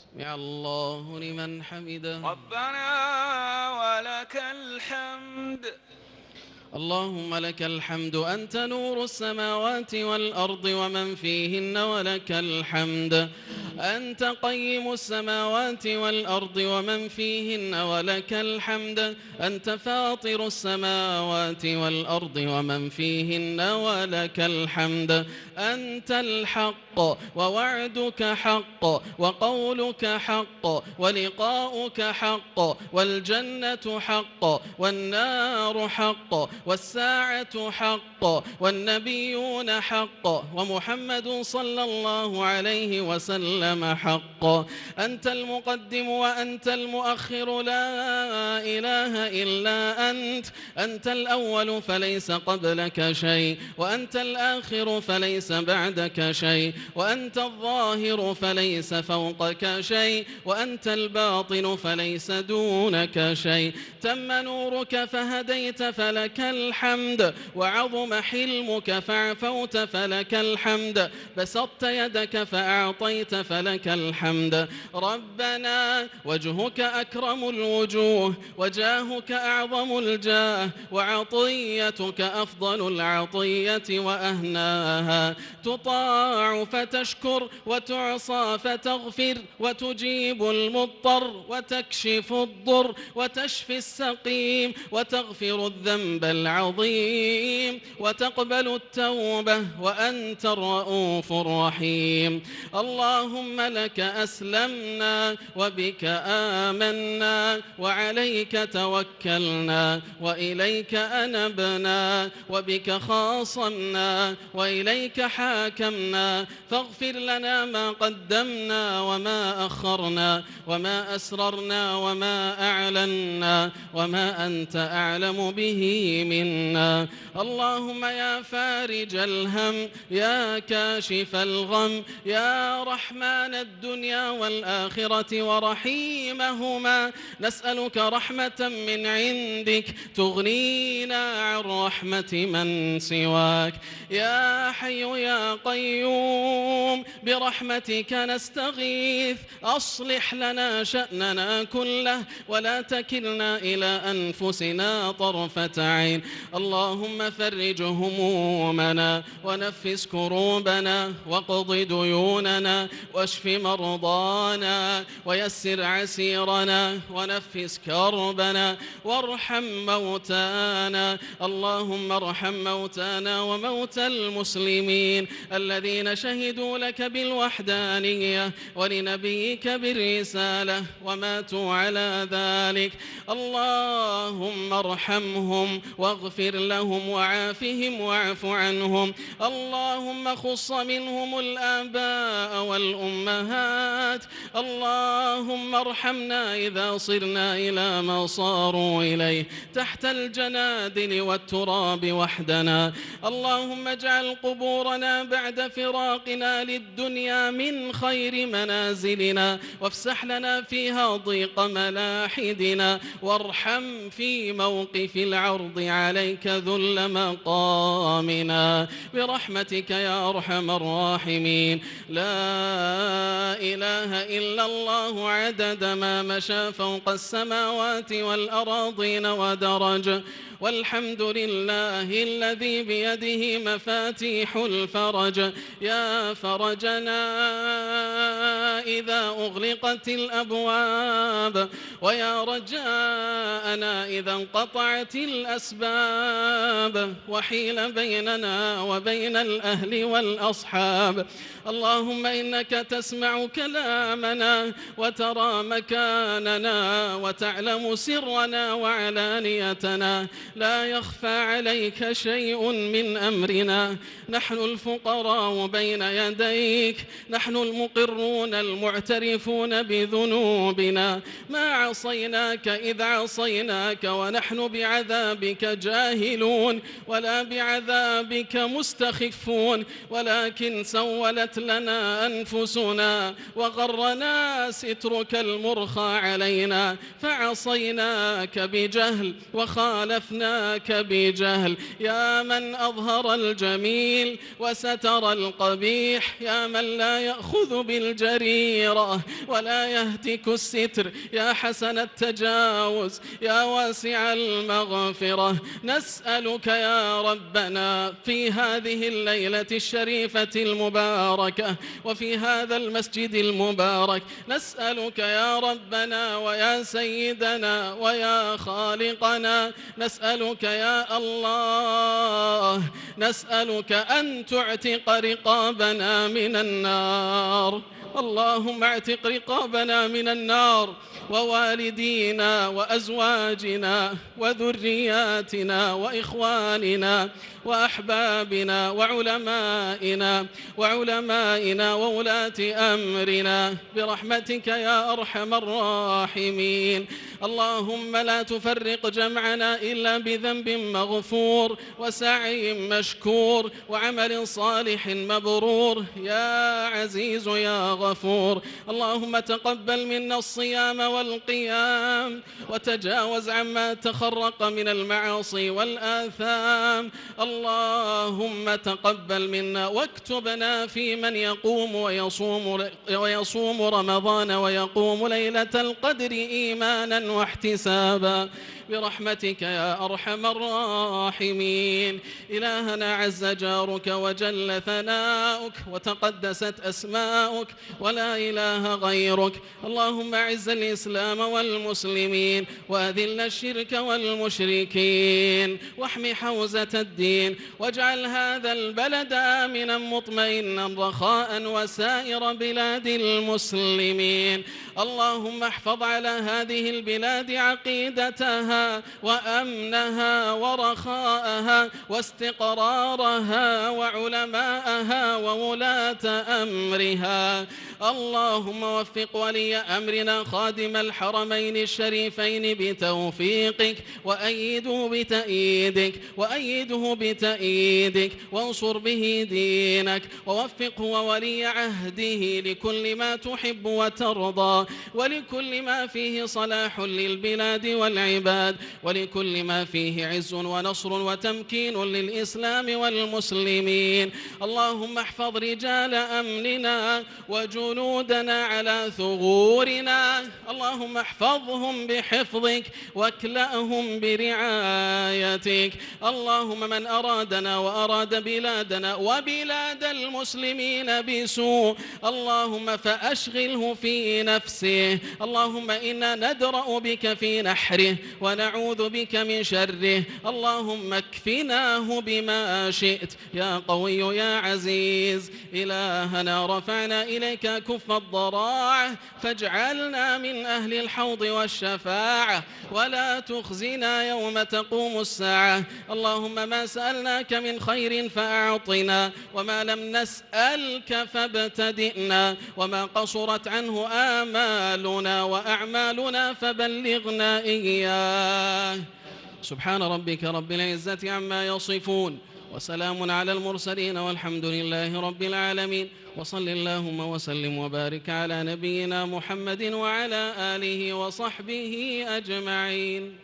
سمع الله لمن حمده. ربنا ولك الحمد. اللهم لك الحمد، أنت نور السماوات والأرض ومن فيهن، ولك الحمد. أنت قيم السماوات والأرض ومن فيهن، ولك الحمد. أنت فاطر السماوات والأرض ومن فيهن، ولك الحمد. أنت الحق ووعدك حق وقولك حق ولقاؤك حق والجنة حق والنار حق والساعة حق والنبيون حق ومحمد صلى الله عليه وسلم حق. أنت المقدم وأنت المؤخر، لا إله إلا أنت. أنت الأول فليس قبلك شيء، وأنت الآخر فليس بعدك شيء، وأنت الظاهر فليس فوقك شيء، وأنت الباطن فليس دونك شيء. تم نورك فهديت فلك الحمد، وعظم حلمك فعفوت فلك الحمد، بسطت يدك فأعطيت فلك الحمد. ربنا وجهك أكرم الوجوه، وجاهك أعظم الجاه، وعطيتك أفضل العطية وأهناها. تطاع فتشكر، وتعصى فتغفر، وتجيب المضطر، وتكشف الضر، وتشفي السقيم، وتغفر الذنب العظيم، وتقبل التوبة، وأنت الرؤوف الرحيم. اللهم لك أسلمنا، وبك آمنا، وعليك توكلنا، وإليك أنبنا، وبك خاصمنا، وإليك حاكمنا. فاغفر لنا ما قدمنا وما أخرنا، وما أسررنا وما أعلنا، وما أنت أعلم به منا. اللهم يا فارج الهم، يا كاشف الغم، يا رحمن الدنيا والآخرة ورحيمهما، نسألك رحمة من عندك تغنينا عن رحمة من سواك. يا حي يا قيوم برحمتك نستغيث، أصلح لنا شأننا كله، ولا تكلنا إلى أنفسنا طرفة عين. اللهم فرج همومنا، ونفس كروبنا، واقض ديوننا، واشف مرضانا، ويسر عسيرنا، ونفس كربنا، وارحم موتانا. اللهم ارحم موتانا وموتى المسلمين الذين شهدوا لك بالوحدانية ولنبيك بالرسالة وماتوا على ذلك. اللهم ارحمهم واغفر لهم وعافهم واعف عنهم. اللهم خص منهم الآباء والأمهات. اللهم ارحمنا إذا صرنا إلى ما صاروا إليه تحت الجنادل والتراب وحدنا. اللهم اجعل قبورنا بعد فراقنا للدنيا من خير منازلنا، وافسح لنا فيها ضيق ملاحدنا، وارحم في موقف العرض عليك ذل مقامنا برحمتك يا أرحم الراحمين. لا إله إلا الله عدد ما مشى فوق السماوات والأراضين ودرج، والحمد لله الذي بيده مفاتيح الفرج. يا فرجنا إذا أغلقت الأبواب، ويا رجاءنا إذا انقطعت الأسباب، وحيل بيننا وبين الأهل والأصحاب. اللهم إنك تسمع كلامنا، وترى مكاننا، وتعلم سرنا وعلانيتنا، لا يخفى عليك شيء من أمرنا. نحن الفقراء بين يديك، نحن المقرون المعترفون بذنوبنا، ما عصيناك إذ عصيناك، ونحن بعذابك جاهلون ولا بعذابك مستخفون، ولكن سولت لنا أنفسنا وغرنا سترك المرخى علينا، فعصيناك بجهل وخالفناك بجهل. يا من أظهر الجميل وستر القبيح، يا من لا يأخذ بالجريح كبيرة ولا يهتك الستر، يا حسن التجاوز، يا واسع المغفرة. نسألك يا ربنا في هذه الليلة الشريفة المباركة وفي هذا المسجد المبارك، نسألك يا ربنا ويا سيدنا ويا خالقنا، نسألك يا الله، نسألك أن تعتق رقابنا من النار. اللهم اعتق رقابنا من النار، ووالدينا وأزواجنا وذرياتنا وإخواننا وأحبابنا وعلمائنا وولاة أمرنا برحمتك يا أرحم الراحمين. اللهم لا تفرق جمعنا إلا بذنب مغفور وسعي مشكور وعمل صالح مبرور يا عزيز يا غفور. اللهم تقبل منا الصيام والقيام وتجاوز عما تخرق من المعاصي والآثام. اللهم تقبل منا واكتبنا في من يقوم ويصوم رمضان ويقوم ليلة القدر إيمانا واحتسابا برحمتك يا أرحم الراحمين. إلهنا عز جارك وجل ثناؤك وتقدست أسماؤك ولا إله غيرك. اللهم أعز الإسلام والمسلمين وأذل الشرك والمشركين واحم حوزة الدين، واجعل هذا البلد آمنا مطمئنا رخاء وسائر بلاد المسلمين. اللهم احفظ على هذه البلاد عقيدتها وأمنها ورخاءها واستقرارها وعلماءها وولاة أمرها. اللهم وفق ولي أمرنا خادم الحرمين الشريفين بتوفيقك وأيده بتأييدك وانصر به دينك، ووفقه وولي عهده لكل ما تحب وترضى ولكل ما فيه صلاح للبلاد والعباد ولكل ما فيه عز ونصر وتمكين للإسلام والمسلمين. اللهم احفظ رجال أمننا وجنودنا على ثغورنا، اللهم احفظهم بحفظك واكلأهم برعايتك. اللهم من أرادنا وأراد بلادنا وبلاد المسلمين بسوء اللهم فأشغله في نفسه. اللهم إنا ندرأ بك في نحره ونعوذ بك من شره. اللهم اكفناه بما شئت يا قوي يا عزيز. إلهنا رفعنا إليك كف الضراعة فاجعلنا من أهل الحوض والشفاعة ولا تخزنا يوم تقوم الساعة. اللهم ما سألناك من خير فأعطنا، وما لم نسألك فابتدئنا، وما قصرت عنه آمالنا وأعمالنا فبلغنا إياه. سبحان ربك رب العزة عما يصفون وسلام على المرسلين والحمد لله رب العالمين. وصل اللهم وسلم وبارك على نبينا محمد وعلى آله وصحبه أجمعين.